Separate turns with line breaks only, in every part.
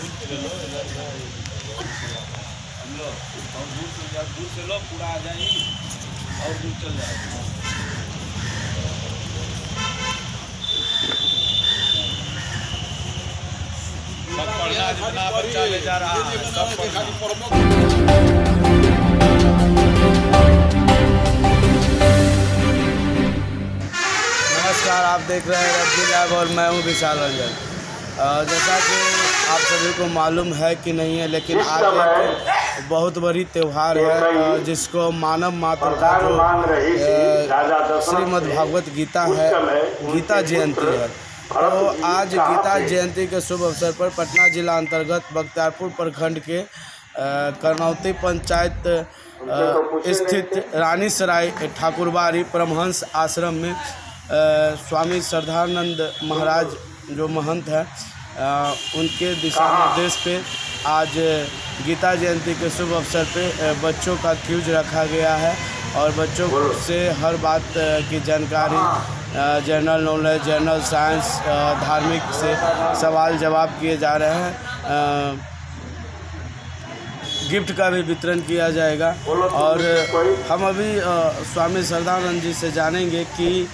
हम लोग और दूर से लो पूरा आ जाएगी और दूर चल जाएगा। सब पढ़ना जितना बच्चा ले जा रहा है सब
नमस्कार, आप देख रहे हैं रब्जी लैब और मैं हूं विशाल रंजन। जैसा कि आप सभी को मालूम है कि नहीं है, लेकिन आज एक बहुत बड़ी त्यौहार है जिसको मानव मात्र का जो श्रीमद् भागवत गीता है, गीता जयंती है। तो आज गीता जयंती के शुभ अवसर पर पटना जिला अंतर्गत बख्तियारपुर प्रखंड के करनौती पंचायत स्थित रानी सराय ठाकुरबाड़ी परमहंस आश्रम में स्वामी श्रद्धानंद महाराज जो महंत हैं उनके दिशा निर्देश पे आज गीता जयंती के शुभ अवसर पे बच्चों का क्यूज रखा गया है और बच्चों से हर बात की जानकारी, जनरल नॉलेज, जनरल साइंस, धार्मिक से सवाल जवाब किए जा रहे हैं। गिफ्ट का भी वितरण किया जाएगा और हम अभी स्वामी श्रद्धानंद जी से जानेंगे कि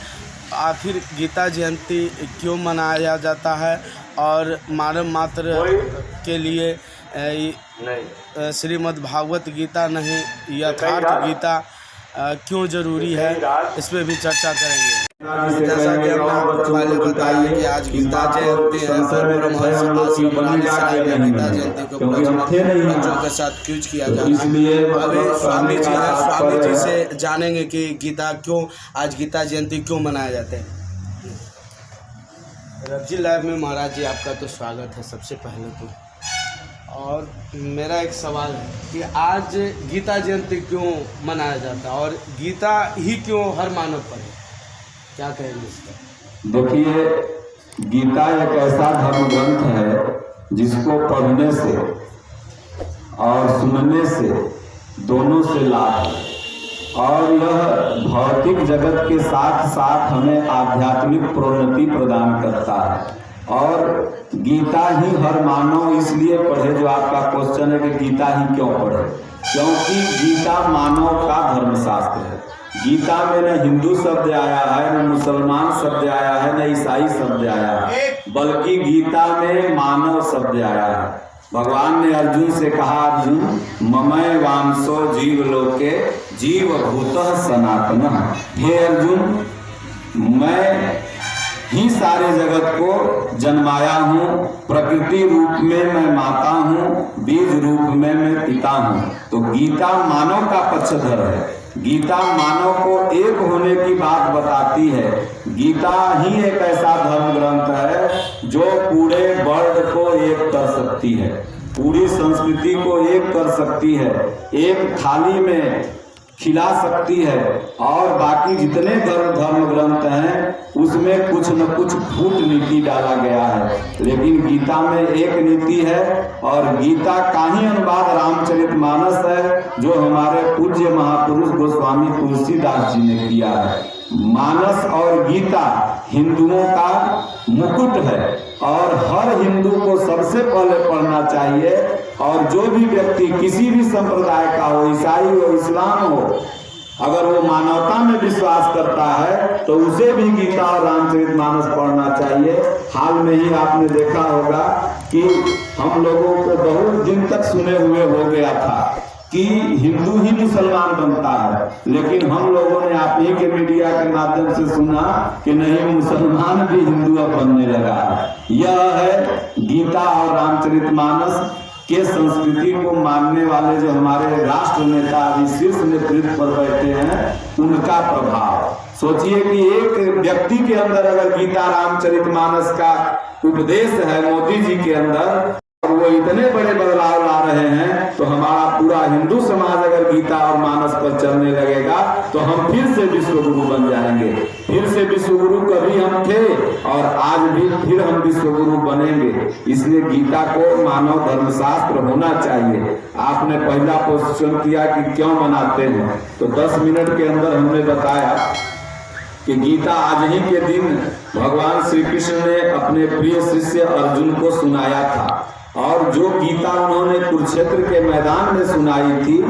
आखिर गीता जयंती क्यों मनाया जाता है और मानव मात्र के लिए श्रीमद् भागवत गीता नहीं यथार्थ गीता क्यों ज़रूरी है, इस पर भी चर्चा करेंगे। जैसा कि हमने आपको पहले बताया कि आज गीता जयंती है और परमहंस आश्रम रानी सराय में गीता जयंती को बच्चों के साथ क्यूज किया जा रहा है। अभी स्वामी जी हैं, स्वामी जी से जानेंगे कि गीता क्यों, आज गीता जयंती क्यों मनाया जाता है। रब्जी लैब में महाराज जी आपका तो स्वागत है सबसे पहले तो। और मेरा एक सवाल है कि आज गीता जयंती क्यों मनाया जाता है और गीता ही क्यों हर मानव पर है, क्या कहेंगे इस पर?
देखिए, गीता एक ऐसा धर्म ग्रंथ है जिसको पढ़ने से और सुनने से दोनों से लाभ है और यह भौतिक जगत के साथ साथ हमें आध्यात्मिक प्रोन्नति प्रदान करता है। और गीता ही हर मानव इसलिए पढ़े, जो आपका क्वेश्चन है कि गीता ही क्यों पढ़े, क्योंकि गीता मानव का धर्मशास्त्र है। गीता में न हिंदू शब्द आया है, न मुसलमान शब्द आया है, न ईसाई शब्द आया है, बल्कि गीता में मानव शब्द आया है। भगवान ने अर्जुन से कहा, अर्जुन ममय वांसो जीव लोके जीव भूतः सनातन। हे अर्जुन, मैं ही सारे जगत को जन्माया हूँ, प्रकृति रूप में मैं माता हूँ, बीज रूप में मैं पिता हूँ। तो गीता मानव का पक्षधर है। गीता मानव को एक होने की बात बताती है। गीता ही एक ऐसा धर्म ग्रंथ है जो पूरे वर्ल्ड को एक कर सकती है, पूरी संस्कृति को एक कर सकती है, एक थाली में खिला सकती है। और बाकी जितने धर्म ग्रंथ हैं उसमें कुछ न कुछ फूट नीति डाला गया है, लेकिन गीता में एक नीति है। और गीता का ही अनुवाद रामचरितमानस है जो हमारे पूज्य महापुरुष गोस्वामी तुलसीदास जी ने किया है। मानस और गीता हिंदुओं का मुकुट है और हर हिंदू को सबसे पहले पढ़ना चाहिए। और जो भी व्यक्ति किसी भी संप्रदाय का हो, ईसाई हो, इस्लाम हो, अगर वो मानवता में विश्वास करता है तो उसे भी गीता और रामचरितमानस पढ़ना चाहिए। हाल में ही आपने देखा होगा कि हम लोगों को बहुत दिन तक सुने हुए हो गया था कि हिंदू ही मुसलमान बनता है, लेकिन हम लोगों ने आप ही के मीडिया के माध्यम से सुना कि नहीं, मुसलमान भी हिंदू अब बनने लगा है। यह है गीता और रामचरितमानस के संस्कृति को मानने वाले जो हमारे राष्ट्र नेता अभी शीर्ष नेतृत्व पर बैठे हैं उनका प्रभाव। सोचिए कि एक व्यक्ति के अंदर अगर गीता रामचरितमानस का उपदेश है मोदी जी के अंदर, और वो इतने बड़े बदलाव ला रहे हैं, तो हमारा पूरा हिंदू समाज अगर गीता और मानस पर चलने लगेगा तो हम फिर से विश्व गुरु बन जाएंगे। फिर से विश्व गुरु कभी हम थे और आज भी फिर हम विश्व गुरु बनेंगे। इसलिए गीता को मानव धर्मशास्त्र होना चाहिए। आपने पहला क्वेश्चन किया कि क्यों मनाते हैं, तो 10 मिनट के अंदर हमने बताया कि गीता आज ही के दिन भगवान श्री कृष्ण ने अपने प्रिय शिष्य अर्जुन को सुनाया था, और जो गीता उन्होंने कुरुक्षेत्र के मैदान में सुनाई थी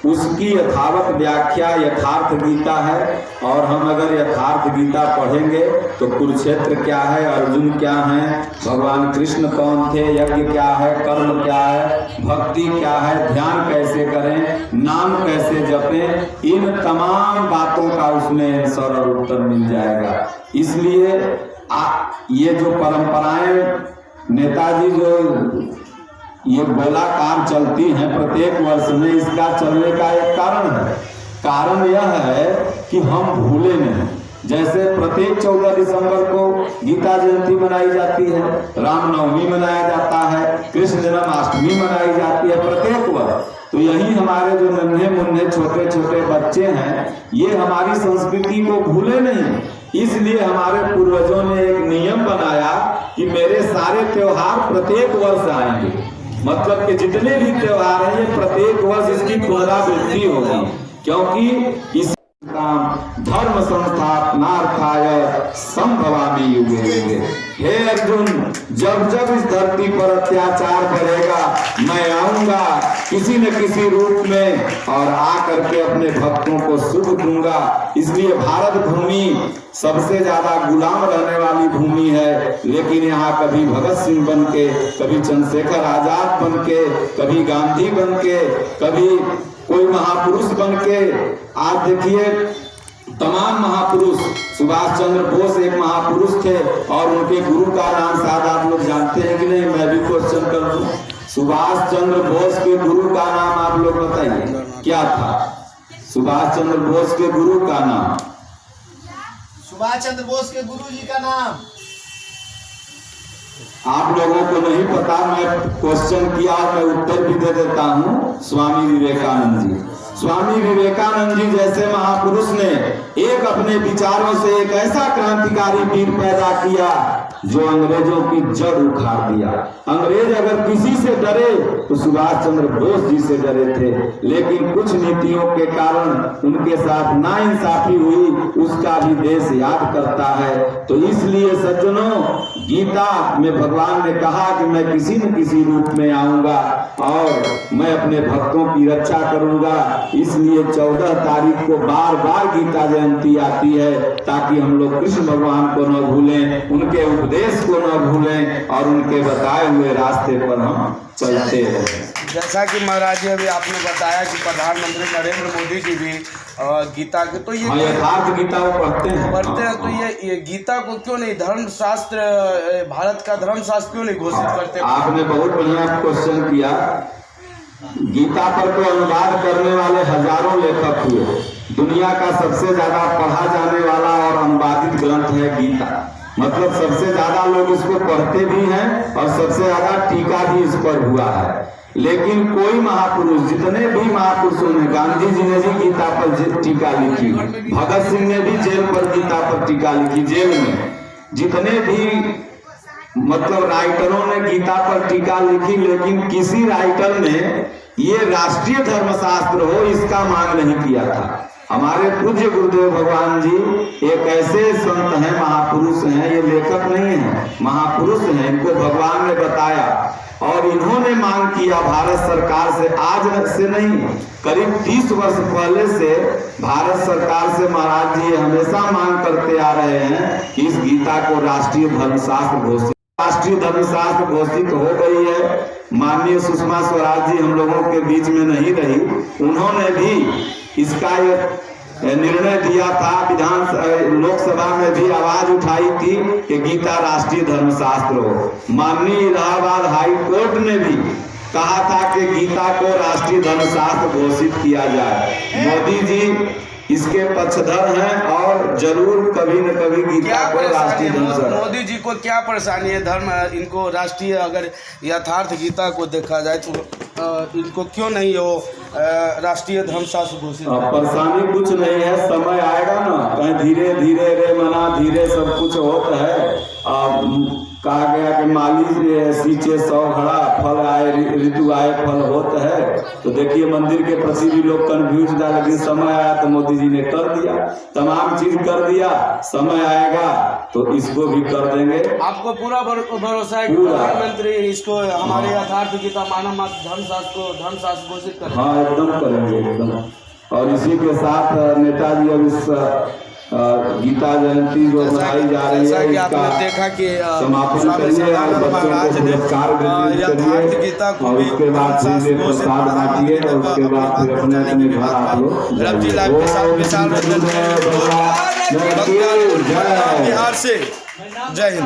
उसकी यथावत व्याख्या यथार्थ गीता है। और हम अगर यथार्थ गीता पढ़ेंगे तो कुरुक्षेत्र क्या है, अर्जुन क्या है, भगवान कृष्ण कौन थे, यज्ञ क्या है, कर्म क्या है, भक्ति क्या है, ध्यान कैसे करें, नाम कैसे जपें, इन तमाम बातों का उसमें आंसर और उत्तर मिल जाएगा। इसलिए ये जो परंपराएं नेताजी जो ये गोलाकार चलती हैं प्रत्येक वर्ष में, इसका चलने का एक कारण है। कारण यह है कि हम भूले नहीं। जैसे प्रत्येक 14 दिसंबर को गीता जयंती मनाई जाती है, रामनवमी मनाया जाता है, कृष्ण जन्माष्टमी मनाई जाती है प्रत्येक वर्ष। तो यही हमारे जो नन्हे मुन्ने छोटे छोटे बच्चे हैं, ये हमारी संस्कृति को भूले नहीं। इसलिए हमारे पूर्वजों ने एक नियम बनाया कि मेरे सारे त्योहार प्रत्येक वर्ष आएंगे, मतलब कि जितने भी त्योहार हैं ये प्रत्येक वर्ष इसकी पुनरावृत्ति होगी, क्योंकि इस धर्म संस्थापनार्थाय संभवामि युगे युगे। हे अर्जुन, जब जब इस धरती पर अत्याचार बढ़ेगा मैं आऊंगा किसी न किसी रूप में और आकर के अपने भक्तों को सुख दूंगा। इसलिए भारत भूमि सबसे ज्यादा गुलाम रहने वाली भूमि है, लेकिन यहाँ कभी भगत सिंह बन के, कभी चंद्रशेखर आजाद बन के, कभी गांधी बन के, कभी कोई महापुरुष बन के। आज देखिए तमाम महापुरुष, सुभाष चंद्र बोस एक महापुरुष थे और उनके गुरु का नाम शायद आप लोग जानते हैं कि नहीं, मैं भी क्वेश्चन कर दूं। सुभाष चंद्र बोस के गुरु का नाम आप लोग बताइए क्या था? सुभाष चंद्र बोस के गुरु का नाम,
सुभाष चंद्र बोस के गुरु जी का नाम
आप लोगों को नहीं पता, मैं क्वेश्चन किया, मैं उत्तर भी दे देता हूँ। स्वामी विवेकानंद जी, स्वामी विवेकानंद जी जैसे महापुरुष ने एक अपने विचारों से एक ऐसा क्रांतिकारी वीर पैदा किया जो अंग्रेजों की जड़ उखाड़ दिया। अंग्रेज अगर किसी से डरे तो सुभाष चंद्र बोस जी से डरे थे, लेकिन कुछ नीतियों के कारण उनके साथ नाइंसाफी हुई, उसका भी देश याद करता है। तो इसलिए सज्जनों, गीता में भगवान ने कहा कि मैं किसी न किसी रूप में आऊंगा और मैं अपने भक्तों की रक्षा करूंगा। इसलिए 14 तारीख को बार बार गीता जयंती आती है, ताकि हम लोग कृष्ण भगवान को न भूलें, उनके उपदेश को न भूलें और उनके बताए हुए रास्ते पर हम चलते रहें।
जैसा कि महाराज जी अभी आपने बताया कि प्रधानमंत्री नरेंद्र मोदी जी भी गीता के, तो ये
यथार्थ गीता को पढ़ते हैं
तो ये गीता को क्यों नहीं धर्मशास्त्र, भारत का धर्मशास्त्र क्यों नहीं घोषित करते?
आपने बहुत बढ़िया क्वेश्चन किया। गीता पर तो अनुवाद करने वाले हजारों लेखक हुए। दुनिया का सबसे ज्यादा पढ़ा जाने वाला और अनुवादित ग्रंथ है गीता, मतलब सबसे ज्यादा लोग इसको पढ़ते भी हैं और सबसे ज्यादा टीका भी इस पर हुआ है। लेकिन कोई महापुरुष, जितने भी महापुरुषों ने, गांधी जी ने भी गीता पर टीका लिखी, भगत सिंह ने भी जेल पर गीता पर टीका लिखी, जेल में जितने भी मतलब राइटरों ने गीता पर टीका लिखी, लेकिन किसी राइटर ने ये राष्ट्रीय धर्मशास्त्र हो इसका मांग नहीं किया था। हमारे पूज्य गुरुदेव भगवान जी एक ऐसे संत हैं, महापुरुष हैं, ये लेखक नहीं है, महापुरुष हैं, इनको भगवान ने बताया और इन्होंने मांग किया भारत सरकार से, आज से नहीं, करीब 30 वर्ष पहले से भारत सरकार से महाराज जी हमेशा मांग करते आ रहे हैं कि इस गीता को राष्ट्रीय धर्मशास्त्र घोषित, राष्ट्रीय धर्मशास्त्र घोषित हो गई है। माननीय सुषमा स्वराज जी हम लोगों के बीच में नहीं रही, उन्होंने भी इसका निर्णय दिया था, लोकसभा में भी आवाज उठाई थी कि गीता राष्ट्रीय धर्मशास्त्र हो। माननीय इलाहाबाद हाई कोर्ट ने भी कहा था कि गीता को राष्ट्रीय धर्मशास्त्र घोषित किया जाए। मोदी जी इसके पक्षधर हैं और जरूर कभी न कभी गीता को राष्ट्रीय धर्मशास्त्र।
मोदी जी को क्या परेशानी है धर्म, इनको राष्ट्रीय, अगर यथार्थ गीता को देखा जाए तो इनको क्यों नहीं हो राष्ट्रीय धर्मशास्त्र घोषित?
परेशानी कुछ नहीं है, समय आएगा ना, कहीं धीरे धीरे रे मना धीरे सब कुछ होता है। कहा गया कि माली सींचे 100 घड़ा, फल आए ऋतु आए फल होत है। तो देखिए मंदिर के प्रति भी लोग कन्फ्यूज था, लेकिन समय आया तो मोदी जी ने कर दिया, तमाम चीज कर दिया। समय आएगा तो इसको भी कर देंगे।
आपको पूरा भरोसा है कि
पूरा।
प्रधानमंत्री इसको हमारे यथार्थ गीता मानव धर्मशास्त्र घोषित करें?
हाँ एकदम करेंगे, एकदम। और इसी के साथ नेताजी अब इस गीता जयंती जो मनाई जा रही है,
जैसा कि आपने देखा कि
समापन
स्वामी
करिए और
शिवानंद
बच्चों
महाराज
को
ने
पुरस्कार वितरित
यथार्थ
करिए
गीता को
और
भी
उसके बाद
धर्मशास्त्र
फिर
घोषित
प्रसाद बांटिए और उसके बाद फिर अपने अपने घर आप लोग
रवजी लाइव के साथ विशाल रंजन
जय।
बिहार से। जय हिंद।